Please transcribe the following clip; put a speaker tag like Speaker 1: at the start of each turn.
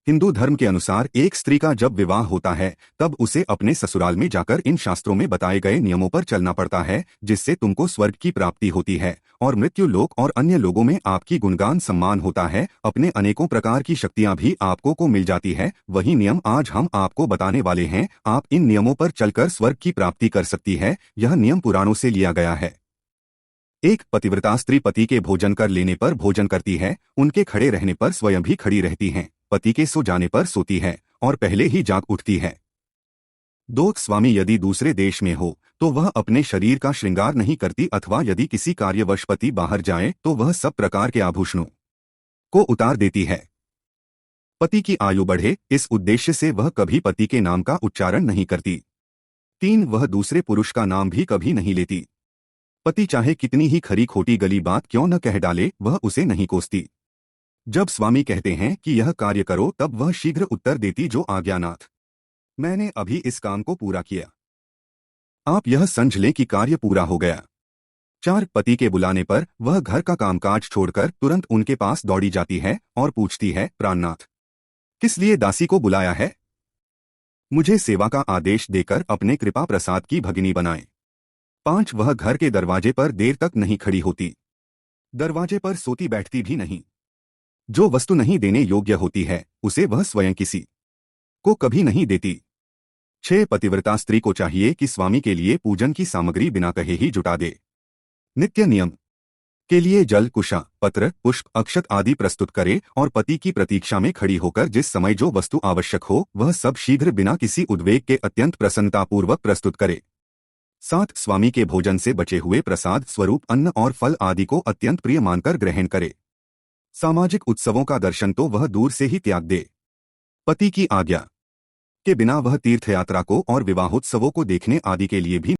Speaker 1: हिंदू धर्म के अनुसार एक स्त्री का जब विवाह होता है तब उसे अपने ससुराल में जाकर इन शास्त्रों में बताए गए नियमों पर चलना पड़ता है, जिससे तुमको स्वर्ग की प्राप्ति होती है और मृत्यु लोक और अन्य लोगों में आपकी गुणगान सम्मान होता है। अपने अनेकों प्रकार की शक्तियां भी आपको को मिल जाती है। वही नियम आज हम आपको बताने वाले हैं। आप इन नियमों पर चलकर स्वर्ग की प्राप्ति कर सकती है। यह नियम पुराणों से लिया गया है। एक पतिव्रता स्त्री पति के भोजन कर लेने पर भोजन करती है, उनके खड़े रहने पर स्वयं भी खड़ी रहती हैं, पति के सो जाने पर सोती है और पहले ही जाग उठती है। दो, स्वामी यदि दूसरे देश में हो तो वह अपने शरीर का श्रृंगार नहीं करती, अथवा यदि किसी कार्यवश पति बाहर जाए तो वह सब प्रकार के आभूषणों को उतार देती है। पति की आयु बढ़े, इस उद्देश्य से वह कभी पति के नाम का उच्चारण नहीं करती। 3, वह दूसरे पुरुष का नाम भी कभी नहीं लेती। पति चाहे कितनी ही खरी खोटी गली बात क्यों न कह डाले, वह उसे नहीं कोसती। जब स्वामी कहते हैं कि यह कार्य करो तब वह शीघ्र उत्तर देती, जो आज्ञानाथ, मैंने अभी इस काम को पूरा किया, आप यह समझ लें कि कार्य पूरा हो गया। 4, पति के बुलाने पर वह घर का कामकाज छोड़कर तुरंत उनके पास दौड़ी जाती है और पूछती है, प्राणनाथ, किस लिए दासी को बुलाया है? मुझे सेवा का आदेश देकर अपने कृपा प्रसाद की भगिनी बनाए। 5, वह घर के दरवाजे पर देर तक नहीं खड़ी होती, दरवाजे पर सोती बैठती भी नहीं। जो वस्तु नहीं देने योग्य होती है उसे वह स्वयं किसी को कभी नहीं देती। 6, पतिव्रता स्त्री को चाहिए कि स्वामी के लिए पूजन की सामग्री बिना कहे ही जुटा दे। नित्य नियम के लिए जल, कुशा, पत्र, पुष्प, अक्षत आदि प्रस्तुत करे और पति की प्रतीक्षा में खड़ी होकर जिस समय जो वस्तु आवश्यक हो वह सब शीघ्र बिना किसी उद्वेग के अत्यंत प्रसन्नतापूर्वक प्रस्तुत करे। 7, स्वामी के भोजन से बचे हुए प्रसाद स्वरूप अन्न और फल आदि को अत्यंत प्रिय मानकर ग्रहण करे। सामाजिक उत्सवों का दर्शन तो वह दूर से ही त्याग दे। पति की आज्ञा के बिना वह तीर्थयात्रा को और विवाहोत्सवों को देखने आदि के लिए भी